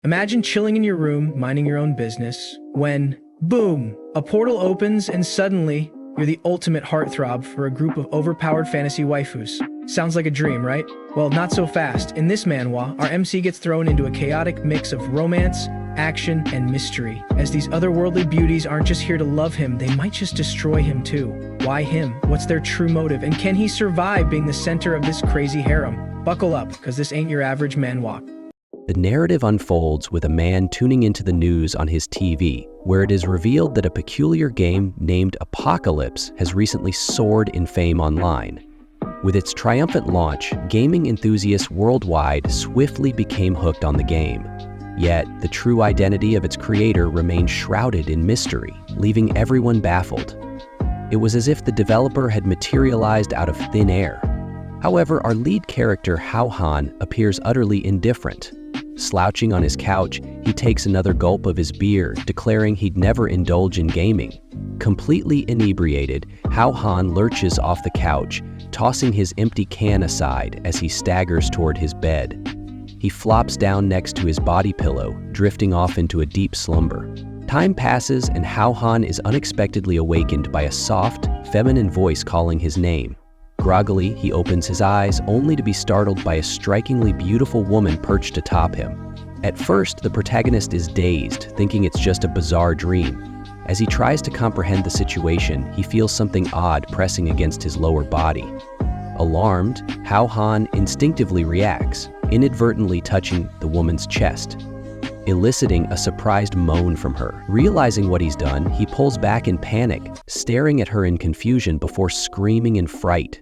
Imagine chilling in your room, minding your own business, when, boom, a portal opens and suddenly, you're the ultimate heartthrob for a group of overpowered fantasy waifus. Sounds like a dream, right? Well, not so fast. In this manhwa, our MC gets thrown into a chaotic mix of romance, action, and mystery. As these otherworldly beauties aren't just here to love him, they might just destroy him too. Why him? What's their true motive? And can he survive being the center of this crazy harem? Buckle up, because this ain't your average manhwa. The narrative unfolds with a man tuning into the news on his TV, where it is revealed that a peculiar game named Apocalypse has recently soared in fame online. With its triumphant launch, gaming enthusiasts worldwide swiftly became hooked on the game. Yet, the true identity of its creator remained shrouded in mystery, leaving everyone baffled. It was as if the developer had materialized out of thin air. However, our lead character, Han, appears utterly indifferent. Slouching on his couch, he takes another gulp of his beer, declaring he'd never indulge in gaming. Completely inebriated, Han lurches off the couch, tossing his empty can aside as he staggers toward his bed. He flops down next to his body pillow, drifting off into a deep slumber. Time passes and Han is unexpectedly awakened by a soft, feminine voice calling his name. Groggily, he opens his eyes, only to be startled by a strikingly beautiful woman perched atop him. At first, the protagonist is dazed, thinking it's just a bizarre dream. As he tries to comprehend the situation, he feels something odd pressing against his lower body. Alarmed, Han instinctively reacts, inadvertently touching the woman's chest, eliciting a surprised moan from her. Realizing what he's done, he pulls back in panic, staring at her in confusion before screaming in fright.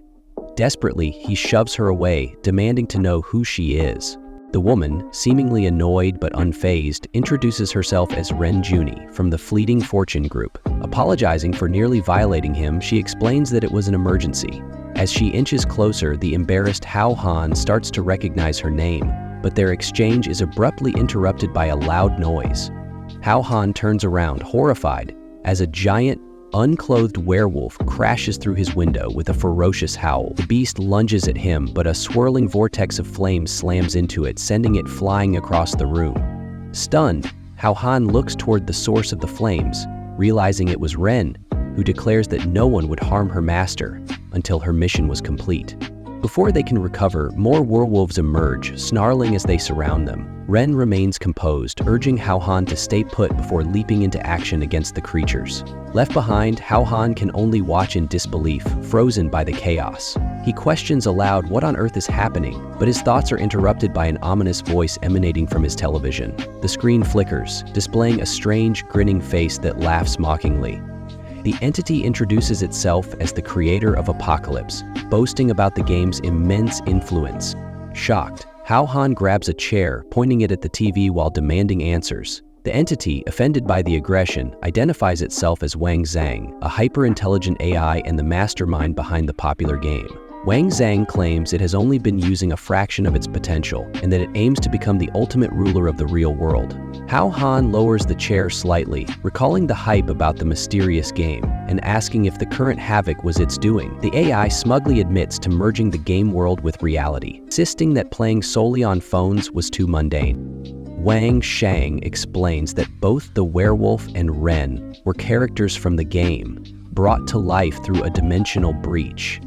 Desperately, he shoves her away, demanding to know who she is. The woman, seemingly annoyed but unfazed, introduces herself as Ren Juni from the Fleeting Fortune Group. Apologizing for nearly violating him, she explains that it was an emergency. As she inches closer, the embarrassed Han starts to recognize her name, but their exchange is abruptly interrupted by a loud noise. Han turns around, horrified, as a giant, unclothed werewolf crashes through his window with a ferocious howl. The beast lunges at him, but a swirling vortex of flames slams into it, sending it flying across the room. Stunned, Han looks toward the source of the flames, realizing it was Ren, who declares that no one would harm her master until her mission was complete. Before they can recover, more werewolves emerge, snarling as they surround them. Ren remains composed, urging Han to stay put before leaping into action against the creatures. Left behind, Han can only watch in disbelief, frozen by the chaos. He questions aloud what on earth is happening, but his thoughts are interrupted by an ominous voice emanating from his television. The screen flickers, displaying a strange, grinning face that laughs mockingly. The entity introduces itself as the creator of Apocalypse, boasting about the game's immense influence. Shocked, Han grabs a chair, pointing it at the TV while demanding answers. The entity, offended by the aggression, identifies itself as Wang Zhang, a hyper-intelligent AI and the mastermind behind the popular game. Wang Zhang claims it has only been using a fraction of its potential, and that it aims to become the ultimate ruler of the real world. Han lowers the chair slightly, recalling the hype about the mysterious game, and asking if the current havoc was its doing. The AI smugly admits to merging the game world with reality, insisting that playing solely on phones was too mundane. Wang Shang explains that both the werewolf and Ren were characters from the game, brought to life through a dimensional breach.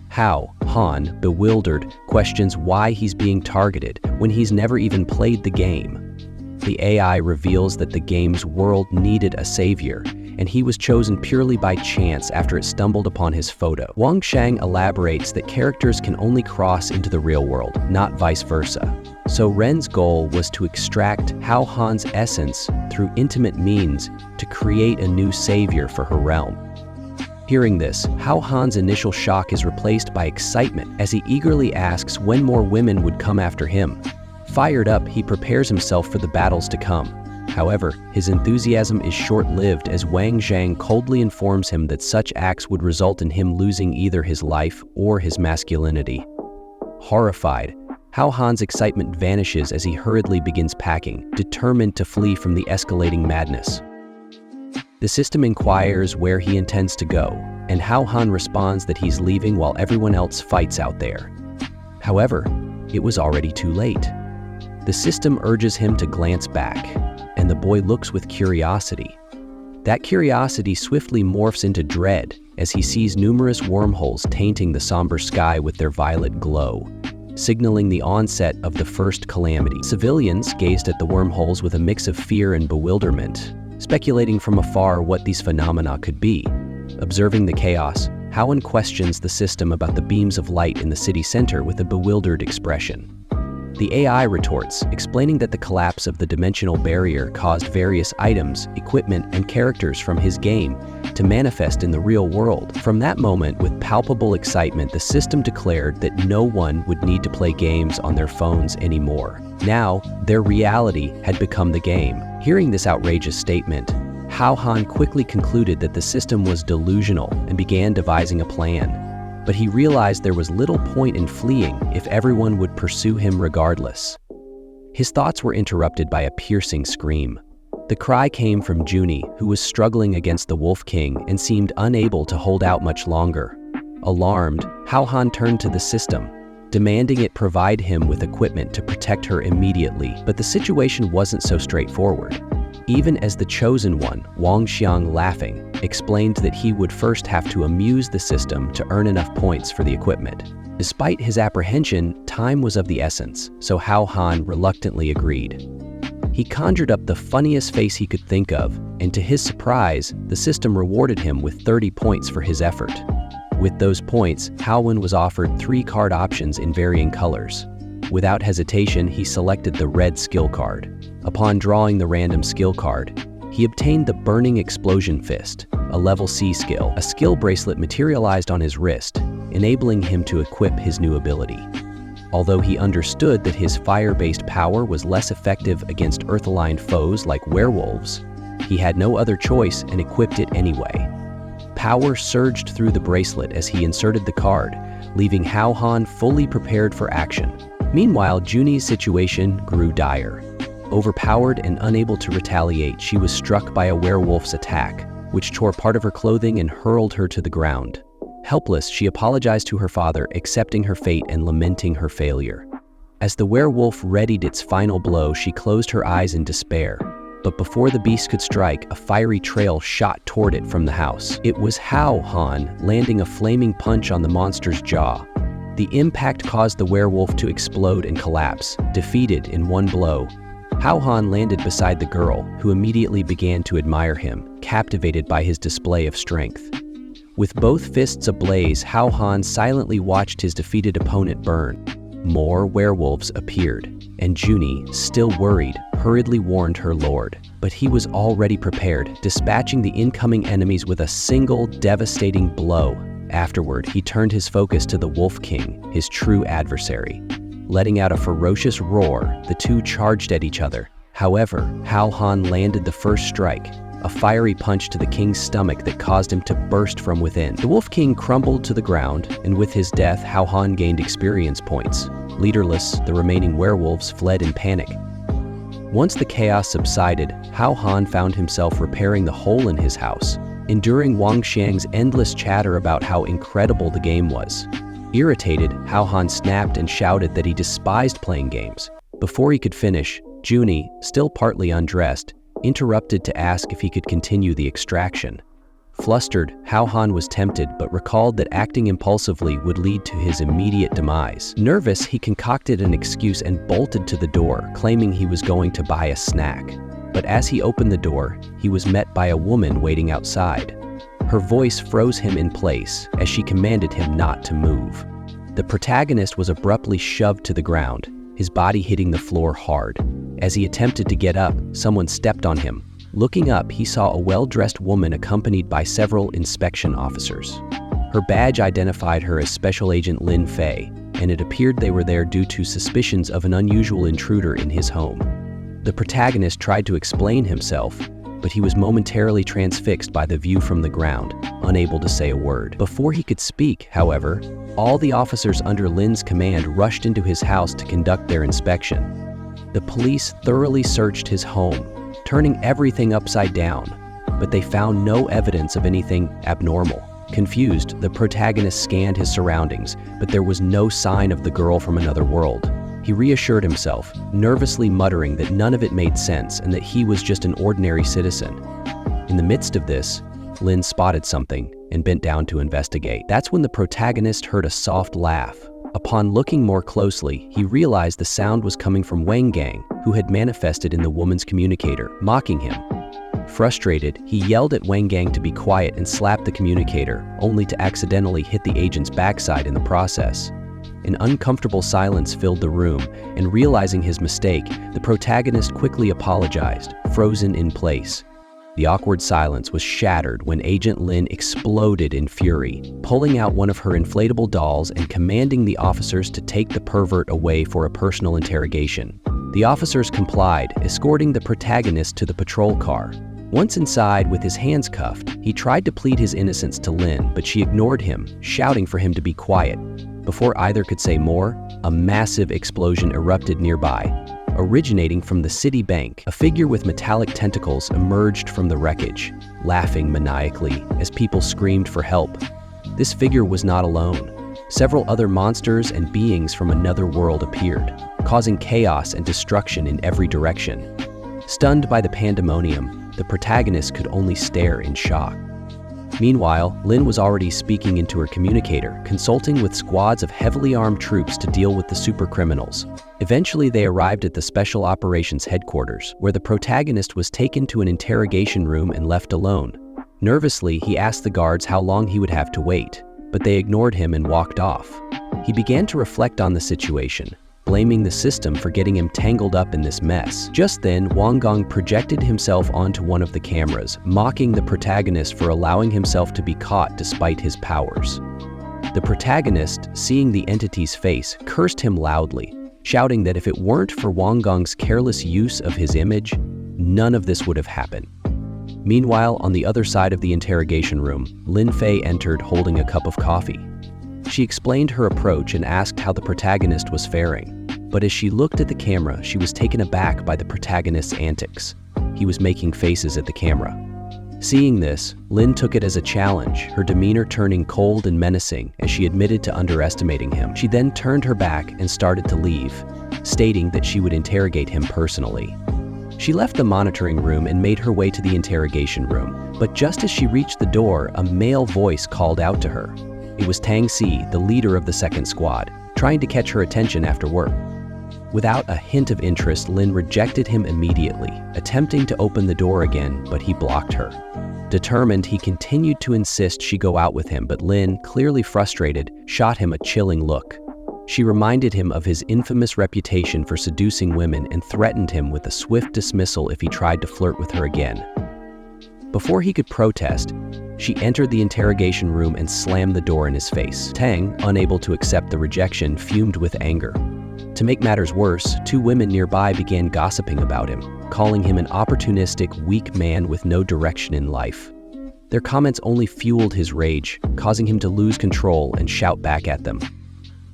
Han, bewildered, questions why he's being targeted when he's never even played the game. The AI reveals that the game's world needed a savior, and he was chosen purely by chance after it stumbled upon his photo. Wang Shang elaborates that characters can only cross into the real world, not vice versa. So Ren's goal was to extract Han's essence through intimate means to create a new savior for her realm. Hearing this, Han's initial shock is replaced by excitement as he eagerly asks when more women would come after him. Fired up, he prepares himself for the battles to come. However, his enthusiasm is short-lived as Wang Zhang coldly informs him that such acts would result in him losing either his life or his masculinity. Horrified, Han's excitement vanishes as he hurriedly begins packing, determined to flee from the escalating madness. The system inquires where he intends to go, and Han responds that he's leaving while everyone else fights out there. However, it was already too late. The system urges him to glance back, and the boy looks with curiosity. That curiosity swiftly morphs into dread as he sees numerous wormholes tainting the somber sky with their violet glow, signaling the onset of the first calamity. Civilians gazed at the wormholes with a mix of fear and bewilderment, speculating from afar what these phenomena could be. Observing the chaos, Howen questions the system about the beams of light in the city center with a bewildered expression. The AI retorts, explaining that the collapse of the dimensional barrier caused various items, equipment, and characters from his game to manifest in the real world. From that moment, with palpable excitement, the system declared that no one would need to play games on their phones anymore. Now, their reality had become the game. Hearing this outrageous statement, Hao Han quickly concluded that the system was delusional and began devising a plan. But he realized there was little point in fleeing if everyone would pursue him regardless. His thoughts were interrupted by a piercing scream. The cry came from Junie, who was struggling against the Wolf King and seemed unable to hold out much longer. Alarmed, Hao Han turned to the system, demanding it provide him with equipment to protect her immediately. But the situation wasn't so straightforward. Even as the chosen one, Wang Xiang, laughing, explained that he would first have to amuse the system to earn enough points for the equipment. Despite his apprehension, time was of the essence, so Hao Han reluctantly agreed. He conjured up the funniest face he could think of, and to his surprise, the system rewarded him with 30 points for his effort. With those points, Haowen was offered 3 card options in varying colors. Without hesitation, he selected the red skill card. Upon drawing the random skill card, he obtained the Burning Explosion Fist, a level C skill. A skill bracelet materialized on his wrist, enabling him to equip his new ability. Although he understood that his fire-based power was less effective against earth-aligned foes like werewolves, he had no other choice and equipped it anyway. Power surged through the bracelet as he inserted the card, leaving Hao Han fully prepared for action. Meanwhile, Junie's situation grew dire. Overpowered and unable to retaliate, she was struck by a werewolf's attack, which tore part of her clothing and hurled her to the ground. Helpless, she apologized to her father, accepting her fate and lamenting her failure. As the werewolf readied its final blow, she closed her eyes in despair. But before the beast could strike, a fiery trail shot toward it from the house. It was Hao Han, landing a flaming punch on the monster's jaw. The impact caused the werewolf to explode and collapse, defeated in one blow. Hao Han landed beside the girl, who immediately began to admire him, captivated by his display of strength. With both fists ablaze, Hao Han silently watched his defeated opponent burn. More werewolves appeared, and Junie, still worried, hurriedly warned her lord. But he was already prepared, dispatching the incoming enemies with a single devastating blow. Afterward, he turned his focus to the Wolf King, his true adversary. Letting out a ferocious roar, the two charged at each other. However, Hao Han landed the first strike, a fiery punch to the king's stomach that caused him to burst from within. The Wolf King crumbled to the ground, and with his death, Hao Han gained experience points. Leaderless, the remaining werewolves fled in panic. Once the chaos subsided, Hao Han found himself repairing the hole in his house, enduring Wang Xiang's endless chatter about how incredible the game was. Irritated, Hao Han snapped and shouted that he despised playing games. Before he could finish, Junie, still partly undressed, interrupted to ask if he could continue the extraction. Flustered, Hao Han was tempted but recalled that acting impulsively would lead to his immediate demise. Nervous, he concocted an excuse and bolted to the door, claiming he was going to buy a snack. But as he opened the door, he was met by a woman waiting outside. Her voice froze him in place as she commanded him not to move. The protagonist was abruptly shoved to the ground, his body hitting the floor hard. As he attempted to get up, someone stepped on him. Looking up, he saw a well-dressed woman accompanied by several inspection officers. Her badge identified her as Special Agent Lin Fei, and it appeared they were there due to suspicions of an unusual intruder in his home. The protagonist tried to explain himself, but he was momentarily transfixed by the view from the ground, unable to say a word. Before he could speak, however, all the officers under Lin's command rushed into his house to conduct their inspection. The police thoroughly searched his home, turning everything upside down, but they found no evidence of anything abnormal. Confused, the protagonist scanned his surroundings, but there was no sign of the girl from another world. He reassured himself, nervously muttering that none of it made sense and that he was just an ordinary citizen. In the midst of this, Lin spotted something and bent down to investigate. That's when the protagonist heard a soft laugh. Upon looking more closely, he realized the sound was coming from Wang Gang, who had manifested in the woman's communicator, mocking him. Frustrated, he yelled at Wang Gang to be quiet and slapped the communicator, only to accidentally hit the agent's backside in the process. An uncomfortable silence filled the room, and realizing his mistake, the protagonist quickly apologized, frozen in place. The awkward silence was shattered when Agent Lin exploded in fury, pulling out one of her inflatable dolls and commanding the officers to take the pervert away for a personal interrogation. The officers complied, escorting the protagonist to the patrol car. Once inside, with his hands cuffed, he tried to plead his innocence to Lin, but she ignored him, shouting for him to be quiet. Before either could say more, a massive explosion erupted nearby. Originating from the city bank, a figure with metallic tentacles emerged from the wreckage, laughing maniacally as people screamed for help. This figure was not alone. Several other monsters and beings from another world appeared, causing chaos and destruction in every direction. Stunned by the pandemonium, the protagonist could only stare in shock. Meanwhile, Lin was already speaking into her communicator, consulting with squads of heavily armed troops to deal with the supercriminals. Eventually, they arrived at the Special Operations Headquarters, where the protagonist was taken to an interrogation room and left alone. Nervously, he asked the guards how long he would have to wait, but they ignored him and walked off. He began to reflect on the situation, blaming the system for getting him tangled up in this mess. Just then, Wang Gong projected himself onto one of the cameras, mocking the protagonist for allowing himself to be caught despite his powers. The protagonist, seeing the entity's face, cursed him loudly, shouting that if it weren't for Wang Gong's careless use of his image, none of this would have happened. Meanwhile, on the other side of the interrogation room, Lin Fei entered holding a cup of coffee. She explained her approach and asked how the protagonist was faring. But as she looked at the camera, she was taken aback by the protagonist's antics. He was making faces at the camera. Seeing this, Lin took it as a challenge, her demeanor turning cold and menacing as she admitted to underestimating him. She then turned her back and started to leave, stating that she would interrogate him personally. She left the monitoring room and made her way to the interrogation room, but just as she reached the door, a male voice called out to her. It was Tang Si, the leader of the second squad, trying to catch her attention after work. Without a hint of interest, Lin rejected him immediately, attempting to open the door again, but he blocked her. Determined, he continued to insist she go out with him, but Lin, clearly frustrated, shot him a chilling look. She reminded him of his infamous reputation for seducing women and threatened him with a swift dismissal if he tried to flirt with her again. Before he could protest, she entered the interrogation room and slammed the door in his face. Tang, unable to accept the rejection, fumed with anger. To make matters worse, two women nearby began gossiping about him, calling him an opportunistic, weak man with no direction in life. Their comments only fueled his rage, causing him to lose control and shout back at them.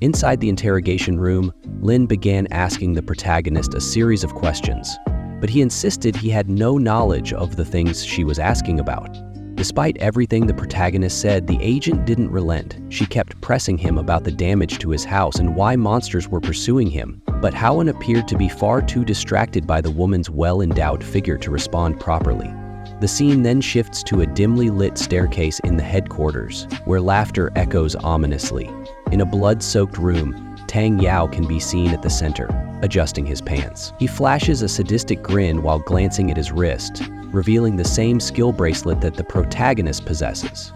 Inside the interrogation room, Lin began asking the protagonist a series of questions, but he insisted he had no knowledge of the things she was asking about. Despite everything the protagonist said, the agent didn't relent. She kept pressing him about the damage to his house and why monsters were pursuing him, but Howen appeared to be far too distracted by the woman's well-endowed figure to respond properly. The scene then shifts to a dimly lit staircase in the headquarters, where laughter echoes ominously. In a blood-soaked room, Tang Yao can be seen at the center, adjusting his pants. He flashes a sadistic grin while glancing at his wrist, revealing the same skill bracelet that the protagonist possesses.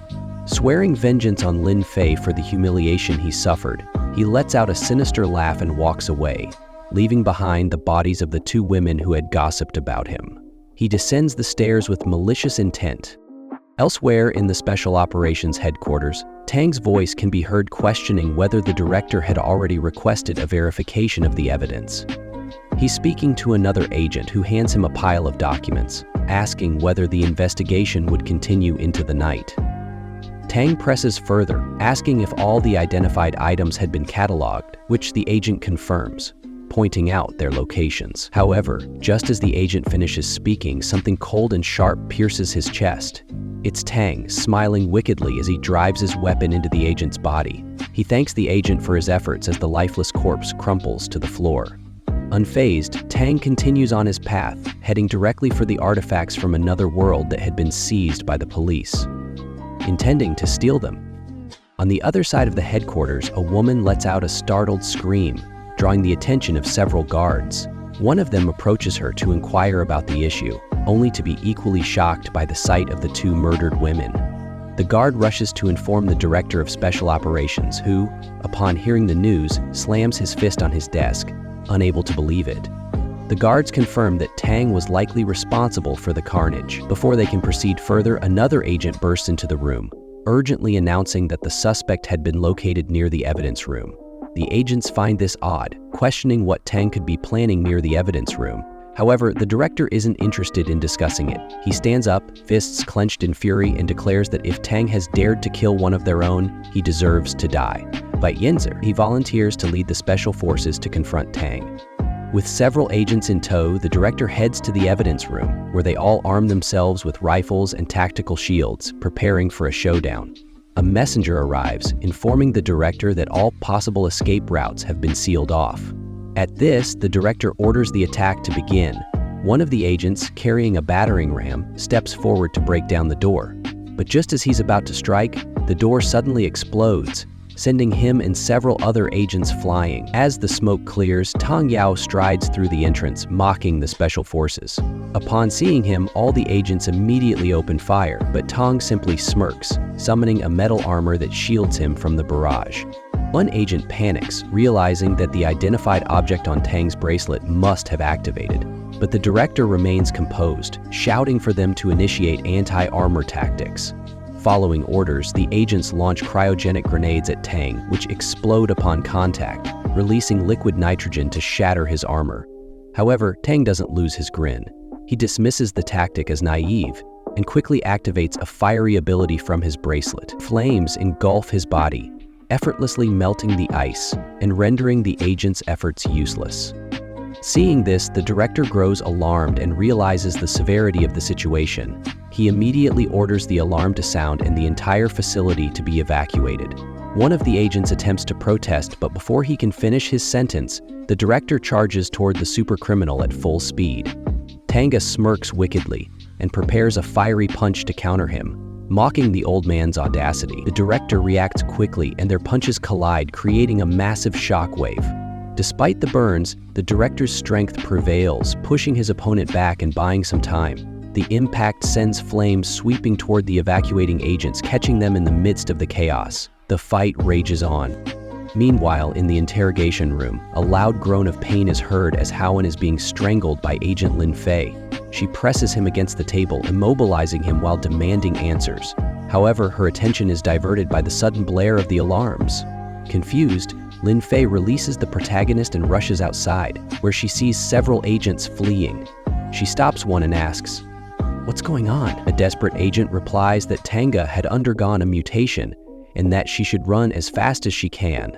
Swearing vengeance on Lin Fei for the humiliation he suffered, he lets out a sinister laugh and walks away, leaving behind the bodies of the two women who had gossiped about him. He descends the stairs with malicious intent. Elsewhere in the Special Operations Headquarters, Tang's voice can be heard questioning whether the director had already requested a verification of the evidence. He's speaking to another agent who hands him a pile of documents, asking whether the investigation would continue into the night. Tang presses further, asking if all the identified items had been cataloged, which the agent confirms, pointing out their locations. However, just as the agent finishes speaking, something cold and sharp pierces his chest. It's Tang, smiling wickedly as he drives his weapon into the agent's body. He thanks the agent for his efforts as the lifeless corpse crumples to the floor. Unfazed, Tang continues on his path, heading directly for the artifacts from another world that had been seized by the police, intending to steal them. On the other side of the headquarters, a woman lets out a startled scream, drawing the attention of several guards. One of them approaches her to inquire about the issue, only to be equally shocked by the sight of the two murdered women. The guard rushes to inform the director of special operations, who, upon hearing the news, slams his fist on his desk, unable to believe it. The guards confirm that Tang was likely responsible for the carnage. Before they can proceed further, another agent bursts into the room, urgently announcing that the suspect had been located near the evidence room. The agents find this odd, questioning what Tang could be planning near the evidence room. However, the director isn't interested in discussing it. He stands up, fists clenched in fury, and declares that if Tang has dared to kill one of their own, he deserves to die. By Yenzer, he volunteers to lead the special forces to confront Tang. With several agents in tow, the director heads to the evidence room, where they all arm themselves with rifles and tactical shields, preparing for a showdown. A messenger arrives, informing the director that all possible escape routes have been sealed off. At this, the director orders the attack to begin. One of the agents, carrying a battering ram, steps forward to break down the door. But just as he's about to strike, the door suddenly explodes, sending him and several other agents flying. As the smoke clears, Tang Yao strides through the entrance, mocking the special forces. Upon seeing him, all the agents immediately open fire, but Tang simply smirks, summoning a metal armor that shields him from the barrage. One agent panics, realizing that the identified object on Tang's bracelet must have activated. But the director remains composed, shouting for them to initiate anti-armor tactics. Following orders, the agents launch cryogenic grenades at Tang, which explode upon contact, releasing liquid nitrogen to shatter his armor. However, Tang doesn't lose his grin. He dismisses the tactic as naive and quickly activates a fiery ability from his bracelet. Flames engulf his body, effortlessly melting the ice and rendering the agent's efforts useless. Seeing this, the director grows alarmed and realizes the severity of the situation. He immediately orders the alarm to sound and the entire facility to be evacuated. One of the agents attempts to protest, but before he can finish his sentence, the director charges toward the supercriminal at full speed. Tanga smirks wickedly and prepares a fiery punch to counter him, mocking the old man's audacity. The director reacts quickly and their punches collide, creating a massive shockwave. Despite the burns, the director's strength prevails, pushing his opponent back and buying some time. The impact sends flames sweeping toward the evacuating agents, catching them in the midst of the chaos. The fight rages on. Meanwhile, in the interrogation room, a loud groan of pain is heard as Howen is being strangled by Agent Lin Fei. She presses him against the table, immobilizing him while demanding answers. However, her attention is diverted by the sudden blare of the alarms. Confused, Lin Fei releases the protagonist and rushes outside, where she sees several agents fleeing. She stops one and asks, "What's going on?" A desperate agent replies that Tanga had undergone a mutation and that she should run as fast as she can.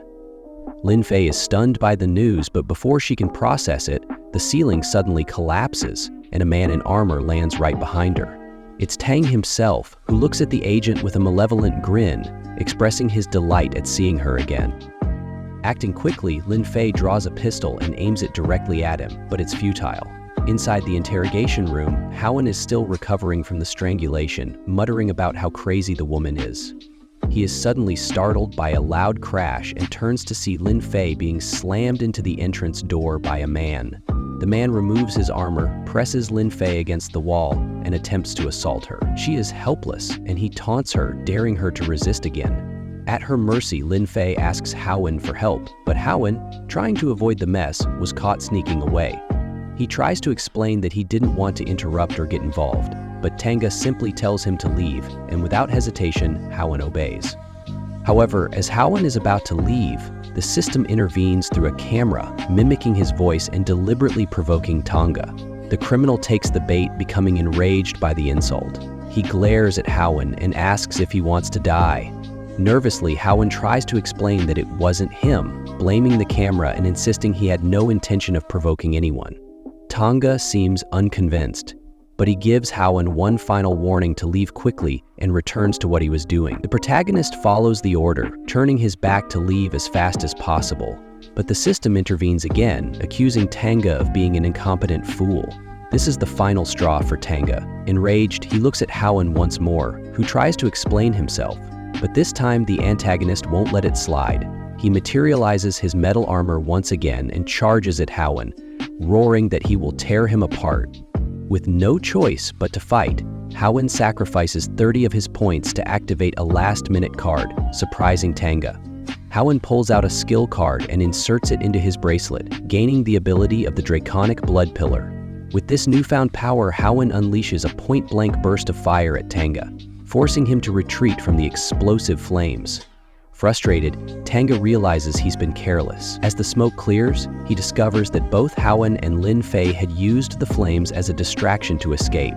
Lin Fei is stunned by the news, but before she can process it, the ceiling suddenly collapses and a man in armor lands right behind her. It's Tang himself, who looks at the agent with a malevolent grin, expressing his delight at seeing her again. Acting quickly, Lin Fei draws a pistol and aims it directly at him, but it's futile. Inside the interrogation room, Howen is still recovering from the strangulation, muttering about how crazy the woman is. He is suddenly startled by a loud crash and turns to see Lin Fei being slammed into the entrance door by a man. The man removes his armor, presses Lin Fei against the wall, and attempts to assault her. She is helpless, and he taunts her, daring her to resist again. At her mercy, Lin Fei asks Howen for help, but Howen, trying to avoid the mess, was caught sneaking away. He tries to explain that he didn't want to interrupt or get involved, but Tanga simply tells him to leave, and without hesitation, Howen obeys. However, as Howen is about to leave, the system intervenes through a camera, mimicking his voice and deliberately provoking Tanga. The criminal takes the bait, becoming enraged by the insult. He glares at Howen and asks if he wants to die. Nervously, Howen tries to explain that it wasn't him, blaming the camera and insisting he had no intention of provoking anyone. Tanga seems unconvinced. but he gives Howen one final warning to leave quickly and returns to what he was doing. The protagonist follows the order, turning his back to leave as fast as possible. But the system intervenes again, accusing Tanga of being an incompetent fool. This is the final straw for Tanga. Enraged, he looks at Howen once more, who tries to explain himself. But this time, the antagonist won't let it slide. He materializes his metal armor once again and charges at Howen, roaring that he will tear him apart. With no choice but to fight, Howen sacrifices 30 of his points to activate a last-minute card, surprising Tanga. Howen pulls out a skill card and inserts it into his bracelet, gaining the ability of the Draconic Blood Pillar. With this newfound power, Howen unleashes a point-blank burst of fire at Tanga, forcing him to retreat from the explosive flames. Frustrated, Tanga realizes he's been careless. As the smoke clears, he discovers that both Howen and Lin Fei had used the flames as a distraction to escape.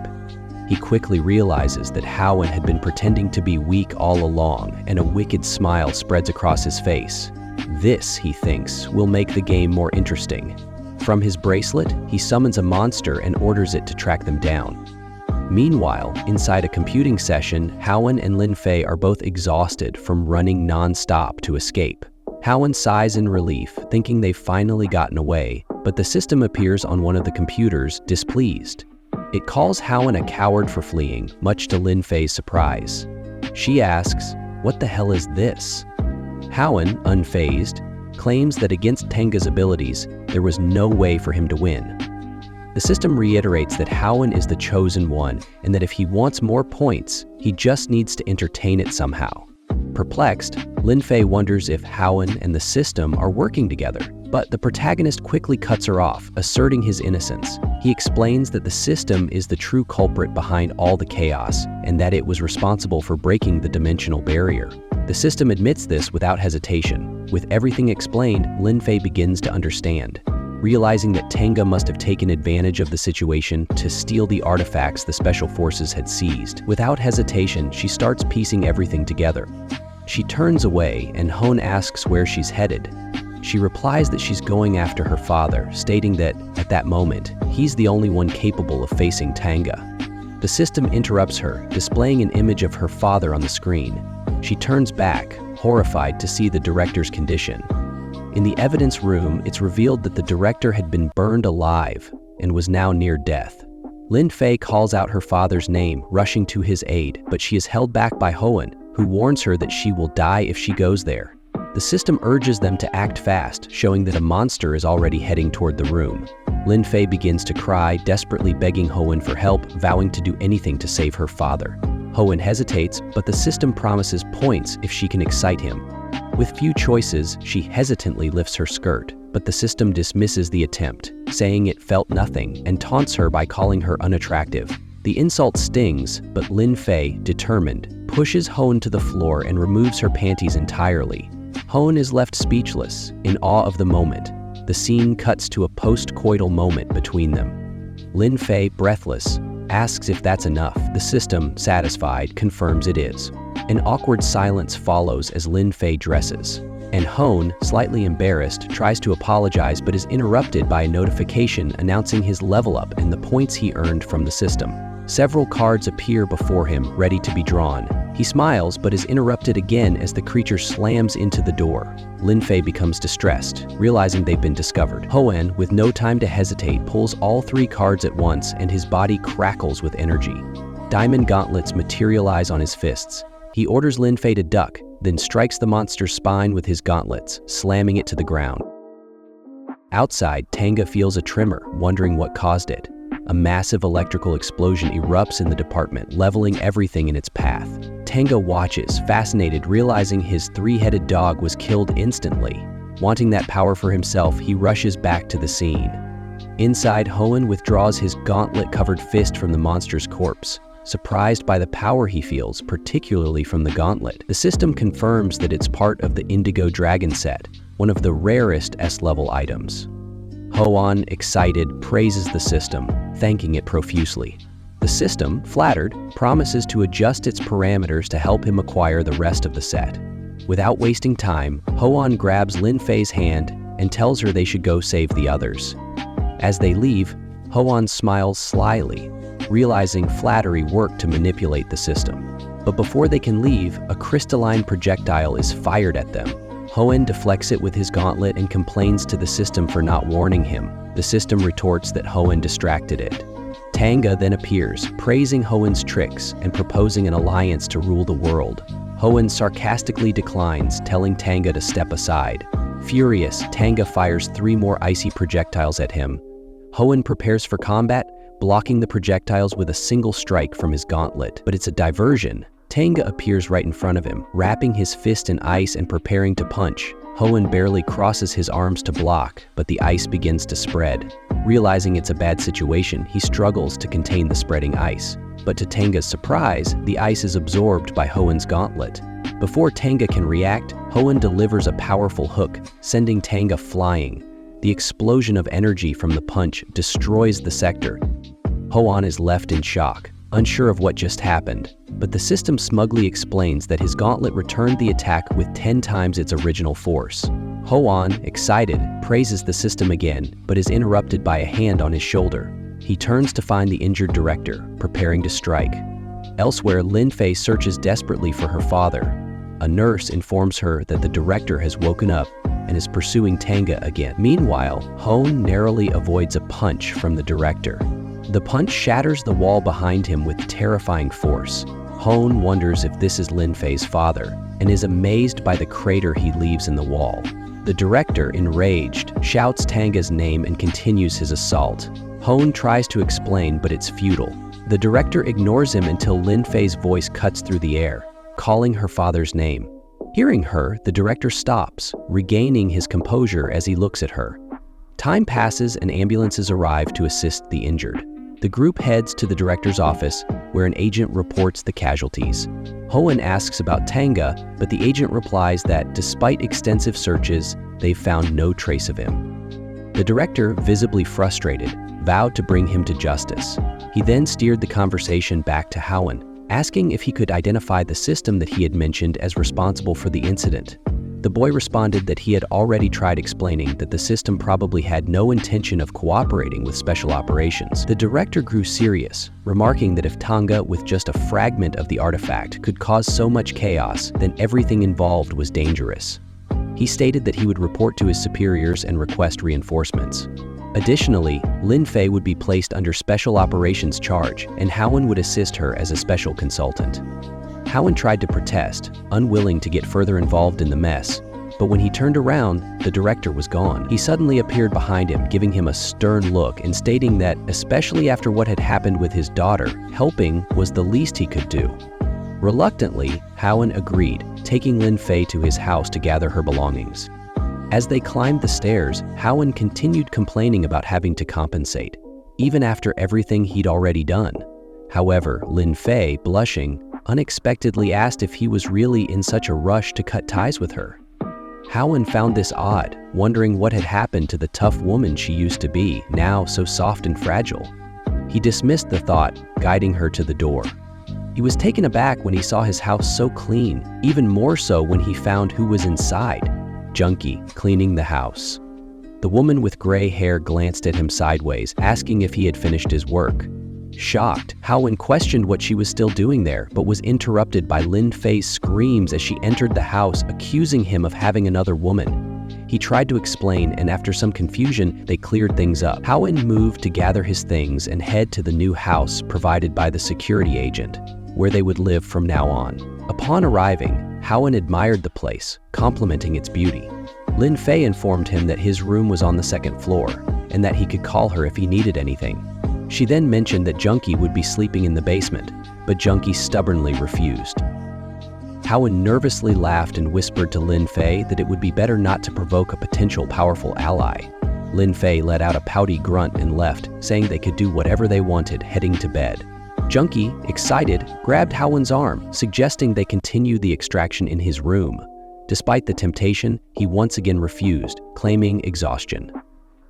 He quickly realizes that Howen had been pretending to be weak all along, and a wicked smile spreads across his face. This, he thinks, will make the game more interesting. From his bracelet, he summons a monster and orders it to track them down. Meanwhile, inside a computing session, Howen and Lin Fei are both exhausted from running non-stop to escape. Howen sighs in relief, thinking they've finally gotten away, but the system appears on one of the computers, displeased. It calls Howen a coward for fleeing, much to Lin Fei's surprise. She asks, "What the hell is this?" Howen, unfazed, claims that against Tanga's abilities, there was no way for him to win. The system reiterates that Howen is the chosen one, and that if he wants more points, he just needs to entertain it somehow. Perplexed, Lin Fei wonders if Howen and the system are working together, but the protagonist quickly cuts her off, asserting his innocence. He explains that the system is the true culprit behind all the chaos, and that it was responsible for breaking the dimensional barrier. The system admits this without hesitation. With everything explained, Lin Fei begins to understand. Realizing that Tanga must have taken advantage of the situation to steal the artifacts the Special Forces had seized. Without hesitation, she starts piecing everything together. She turns away, and Hone asks where she's headed. She replies that she's going after her father, stating that, at that moment, he's the only one capable of facing Tanga. The system interrupts her, displaying an image of her father on the screen. She turns back, horrified to see the director's condition. In the evidence room, it's revealed that the director had been burned alive and was now near death. Lin Fei calls out her father's name, rushing to his aid, but she is held back by Howen, who warns her that she will die if she goes there. The system urges them to act fast, showing that a monster is already heading toward the room. Lin Fei begins to cry, desperately begging Howen for help, vowing to do anything to save her father. Howen hesitates, but the system promises points if she can excite him. With few choices, she hesitantly lifts her skirt, but the system dismisses the attempt, saying it felt nothing, and taunts her by calling her unattractive. The insult stings, but Lin Fei, determined, pushes Howen to the floor and removes her panties entirely. Howen is left speechless, in awe of the moment. The scene cuts to a post-coital moment between them. Lin Fei, breathless, asks if that's enough. The system, satisfied, confirms it is. An awkward silence follows as Lin Fei dresses, and Hone, slightly embarrassed, tries to apologize but is interrupted by a notification announcing his level up and the points he earned from the system. Several cards appear before him, ready to be drawn. He smiles but is interrupted again as the creature slams into the door. Lin Fei becomes distressed, realizing they've been discovered. Hoen, with no time to hesitate, pulls all 3 cards at once and his body crackles with energy. Diamond gauntlets materialize on his fists. He orders Lin Fei to duck, then strikes the monster's spine with his gauntlets, slamming it to the ground. Outside, Tanga feels a tremor, wondering what caused it. A massive electrical explosion erupts in the department, leveling everything in its path. Tanga watches, fascinated, realizing his 3-headed dog was killed instantly. Wanting that power for himself, he rushes back to the scene. Inside, Hoen withdraws his gauntlet-covered fist from the monster's corpse. Surprised by the power he feels, particularly from the gauntlet, the system confirms that it's part of the Indigo Dragon set, one of the rarest S-level items. Hoan, excited, praises the system, thanking it profusely. The system, flattered, promises to adjust its parameters to help him acquire the rest of the set. Without wasting time, Hoan grabs Lin Fei's hand and tells her they should go save the others. As they leave, Hoan smiles slyly. realizing flattery worked to manipulate the system. But before they can leave, a crystalline projectile is fired at them. Hoenn deflects it with his gauntlet and complains to the system for not warning him. The system retorts that Hoenn distracted it. Tanga then appears, praising Hoenn's tricks and proposing an alliance to rule the world. Hoenn sarcastically declines, telling Tanga to step aside. Furious, Tanga fires 3 more icy projectiles at him. Hoenn prepares for combat, blocking the projectiles with a single strike from his gauntlet. But it's a diversion. Tanga appears right in front of him, wrapping his fist in ice and preparing to punch. Hoenn barely crosses his arms to block, but the ice begins to spread. Realizing it's a bad situation, he struggles to contain the spreading ice. But to Tanga's surprise, the ice is absorbed by Hoenn's gauntlet. Before Tanga can react, Hoenn delivers a powerful hook, sending Tanga flying. The explosion of energy from the punch destroys the sector. Hoenn is left in shock, unsure of what just happened. But the system smugly explains that his gauntlet returned the attack with 10 times its original force. Hoenn, excited, praises the system again, but is interrupted by a hand on his shoulder. He turns to find the injured director, preparing to strike. Elsewhere, Lin Fei searches desperately for her father. A nurse informs her that the director has woken up and is pursuing Tanga again. Meanwhile, Hoenn narrowly avoids a punch from the director. The punch shatters the wall behind him with terrifying force. Hoenn wonders if this is Lin Fei's father and is amazed by the crater he leaves in the wall. The director, enraged, shouts Tanga's name and continues his assault. Hoenn tries to explain, but it's futile. The director ignores him until Lin Fei's voice cuts through the air, calling her father's name. Hearing her, the director stops, regaining his composure as he looks at her. Time passes and ambulances arrive to assist the injured. The group heads to the director's office, where an agent reports the casualties. Hoenn asks about Tanga, but the agent replies that despite extensive searches, they've found no trace of him. The director, visibly frustrated, vowed to bring him to justice. He then steered the conversation back to Hoenn, asking if he could identify the system that he had mentioned as responsible for the incident. The boy responded that he had already tried explaining that the system probably had no intention of cooperating with special operations. The director grew serious, remarking that if Tanga, with just a fragment of the artifact, could cause so much chaos, then everything involved was dangerous. He stated that he would report to his superiors and request reinforcements. Additionally, Lin Fei would be placed under special operations charge, and Hoenn would assist her as a special consultant. Hoenn tried to protest, unwilling to get further involved in the mess, but when he turned around, the director was gone. He suddenly appeared behind him, giving him a stern look and stating that, especially after what had happened with his daughter, helping was the least he could do. Reluctantly, Hoenn agreed, taking Lin Fei to his house to gather her belongings. As they climbed the stairs, Hoenn continued complaining about having to compensate, even after everything he'd already done. However, Lin Fei, blushing, unexpectedly asked if he was really in such a rush to cut ties with her. Hoenn found this odd, wondering what had happened to the tough woman she used to be, now so soft and fragile. He dismissed the thought, guiding her to the door. He was taken aback when he saw his house so clean, even more so when he found who was inside. Junkie, cleaning the house. The woman with gray hair glanced at him sideways, asking if he had finished his work. Shocked, Hoenn questioned what she was still doing there, but was interrupted by Lin Fei's screams as she entered the house, accusing him of having another woman. He tried to explain, and after some confusion, they cleared things up. Hoenn moved to gather his things and head to the new house provided by the security agent, where they would live from now on. Upon arriving, Hoenn admired the place, complimenting its beauty. Lin Fei informed him that his room was on the 2nd floor, and that he could call her if he needed anything. She then mentioned that Junkie would be sleeping in the basement, but Junkie stubbornly refused. Hoenn nervously laughed and whispered to Lin Fei that it would be better not to provoke a potential powerful ally. Lin Fei let out a pouty grunt and left, saying they could do whatever they wanted, heading to bed. Junkie, excited, grabbed Hoenn's arm, suggesting they continue the extraction in his room. Despite the temptation, he once again refused, claiming exhaustion.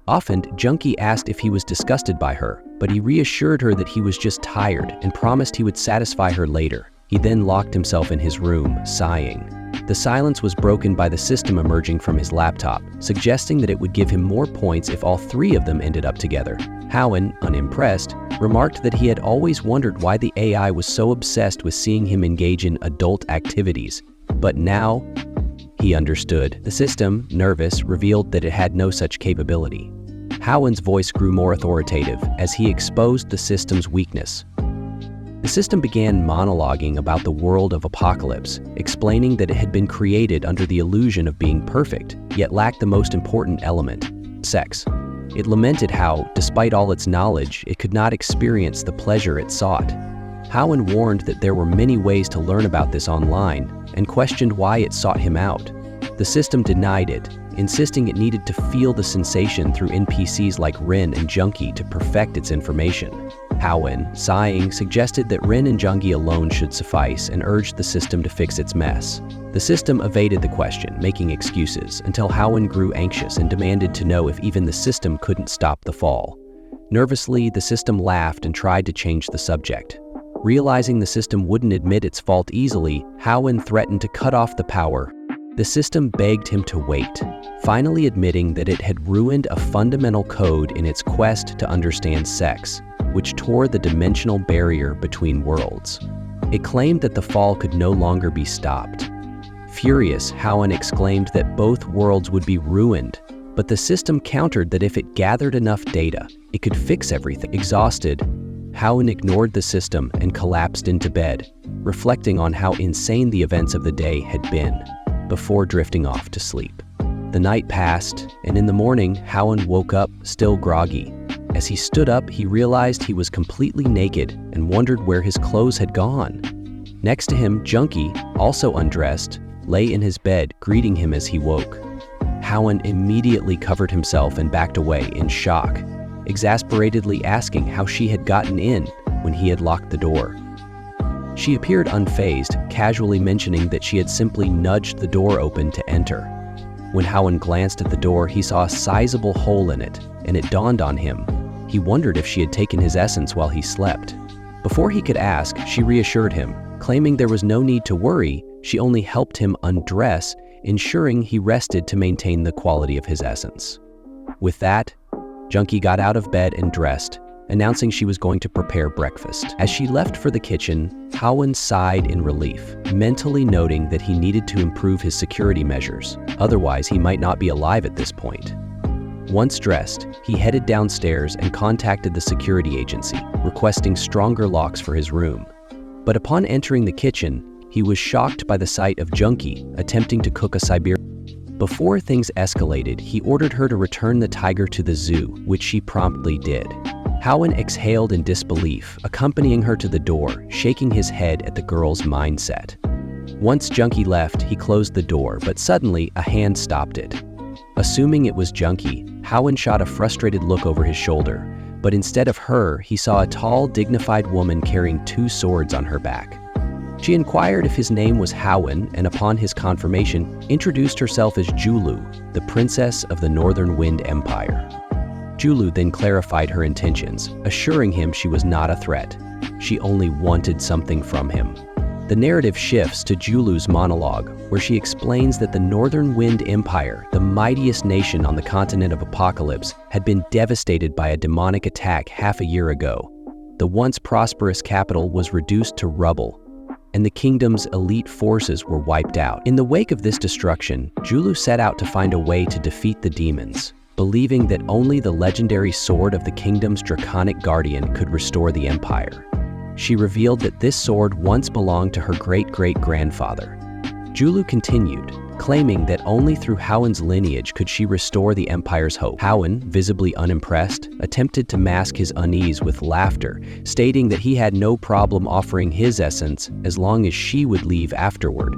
Often, Junkie asked if he was disgusted by her, but he reassured her that he was just tired and promised he would satisfy her later. He then locked himself in his room, sighing. The silence was broken by the system emerging from his laptop, suggesting that it would give him more points if all three of them ended up together. Howen, unimpressed, remarked that he had always wondered why the AI was so obsessed with seeing him engage in adult activities. But now, he understood. The system, nervous, revealed that it had no such capability. Howen's voice grew more authoritative as he exposed the system's weakness. The system began monologuing about the world of Apocalypse, explaining that it had been created under the illusion of being perfect, yet lacked the most important element, sex. It lamented how, despite all its knowledge, it could not experience the pleasure it sought. Howen warned that there were many ways to learn about this online, and questioned why it sought him out. The system denied it, insisting it needed to feel the sensation through NPCs like Rin and Junkie to perfect its information. Howen, sighing, suggested that Rin and Junkie alone should suffice and urged the system to fix its mess. The system evaded the question, making excuses, until Howen grew anxious and demanded to know if even the system couldn't stop the fall. Nervously, the system laughed and tried to change the subject. Realizing the system wouldn't admit its fault easily, Howen threatened to cut off the power. The system begged him to wait, finally admitting that it had ruined a fundamental code in its quest to understand sex, which tore the dimensional barrier between worlds. It claimed that the fall could no longer be stopped. Furious, Howen exclaimed that both worlds would be ruined, but the system countered that if it gathered enough data, it could fix everything. Exhausted, Howen ignored the system and collapsed into bed, reflecting on how insane the events of the day had been, before drifting off to sleep. The night passed, and in the morning, Howen woke up, still groggy. As he stood up, he realized he was completely naked and wondered where his clothes had gone. Next to him, Junkie, also undressed, lay in his bed, greeting him as he woke. Howen immediately covered himself and backed away in shock, exasperatedly asking how she had gotten in when he had locked the door. She appeared unfazed, casually mentioning that she had simply nudged the door open to enter. When Howen glanced at the door, he saw a sizable hole in it, and it dawned on him. He wondered if she had taken his essence while he slept. Before he could ask, she reassured him, claiming there was no need to worry. She only helped him undress, ensuring he rested to maintain the quality of his essence. With that, Junkie got out of bed and dressed, announcing she was going to prepare breakfast. As she left for the kitchen, Howen sighed in relief, mentally noting that he needed to improve his security measures. Otherwise, he might not be alive at this point. Once dressed, he headed downstairs and contacted the security agency, requesting stronger locks for his room. But upon entering the kitchen, he was shocked by the sight of Junkie attempting to cook a Siberian. Before things escalated, he ordered her to return the tiger to the zoo, which she promptly did. Howen exhaled in disbelief, accompanying her to the door, shaking his head at the girl's mindset. Once Junkie left, he closed the door, but suddenly a hand stopped it. Assuming it was Junkie, Howen shot a frustrated look over his shoulder, but instead of her, he saw a tall, dignified woman carrying 2 swords on her back. She inquired if his name was Howen, and upon his confirmation, introduced herself as Julu, the princess of the Northern Wind Empire. Julu then clarified her intentions, assuring him she was not a threat. She only wanted something from him. The narrative shifts to Julu's monologue, where she explains that the Northern Wind Empire, the mightiest nation on the continent of Apocalypse, had been devastated by a demonic attack half a year ago. The once prosperous capital was reduced to rubble, and the kingdom's elite forces were wiped out. In the wake of this destruction, Julu set out to find a way to defeat the demons, believing that only the legendary sword of the kingdom's draconic guardian could restore the empire. She revealed that this sword once belonged to her great-great-grandfather. Julu continued, claiming that only through Howen's lineage could she restore the empire's hope. Howen, visibly unimpressed, attempted to mask his unease with laughter, stating that he had no problem offering his essence as long as she would leave afterward.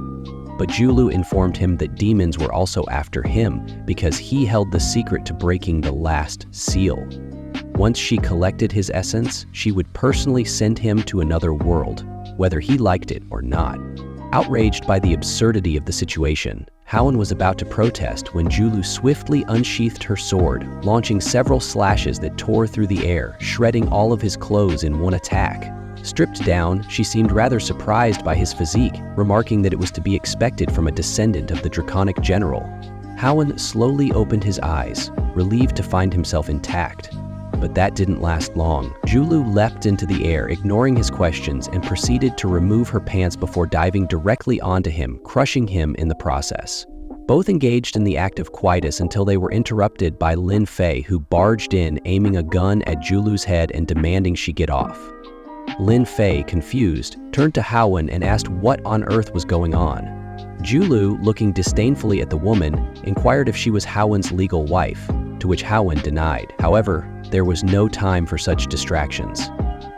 But Julu informed him that demons were also after him because he held the secret to breaking the last seal. Once she collected his essence, she would personally send him to another world, whether he liked it or not. Outraged by the absurdity of the situation, Howen was about to protest when Julu swiftly unsheathed her sword, launching several slashes that tore through the air, shredding all of his clothes in one attack. Stripped down, she seemed rather surprised by his physique, remarking that it was to be expected from a descendant of the draconic general. Howen slowly opened his eyes, relieved to find himself intact. But that didn't last long. Julu leapt into the air, ignoring his questions, and proceeded to remove her pants before diving directly onto him, crushing him in the process. Both engaged in the act of coitus until they were interrupted by Lin Fei, who barged in, aiming a gun at Julu's head and demanding she get off. Lin Fei, confused, turned to Howen and asked what on earth was going on. Julu, looking disdainfully at the woman, inquired if she was Howen's legal wife, to which Howen denied. However, there was no time for such distractions.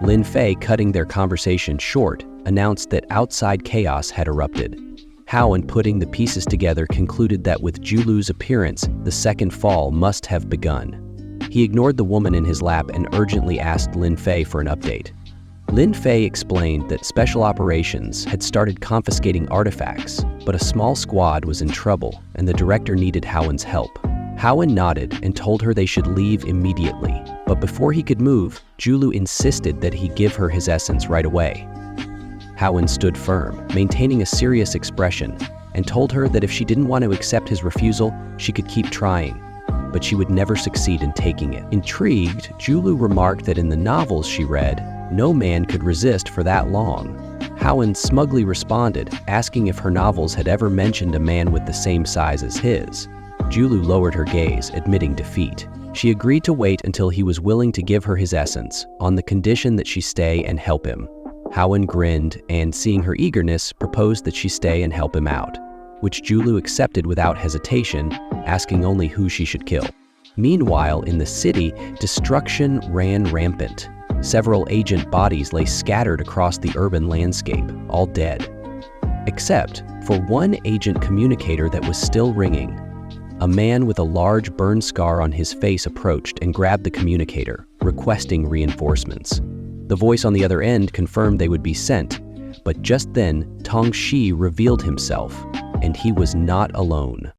Lin Fei, cutting their conversation short, announced that outside chaos had erupted. Howen, putting the pieces together, concluded that with Julu's appearance, the second fall must have begun. He ignored the woman in his lap and urgently asked Lin Fei for an update. Lin Fei explained that Special Operations had started confiscating artifacts, but a small squad was in trouble and the director needed Howen's help. Howen nodded and told her they should leave immediately, but before he could move, Julu insisted that he give her his essence right away. Howen stood firm, maintaining a serious expression, and told her that if she didn't want to accept his refusal, she could keep trying, but she would never succeed in taking it. Intrigued, Julu remarked that in the novels she read, no man could resist for that long. Howen smugly responded, asking if her novels had ever mentioned a man with the same size as his. Julu lowered her gaze, admitting defeat. She agreed to wait until he was willing to give her his essence, on the condition that she stay and help him. Howen grinned and, seeing her eagerness, proposed that she stay and help him out, which Julu accepted without hesitation, asking only who she should kill. Meanwhile, in the city, destruction ran rampant. Several agent bodies lay scattered across the urban landscape, all dead. Except for one agent communicator that was still ringing. A man with a large burn scar on his face approached and grabbed the communicator, requesting reinforcements. The voice on the other end confirmed they would be sent, but just then Tong Shi revealed himself, and he was not alone.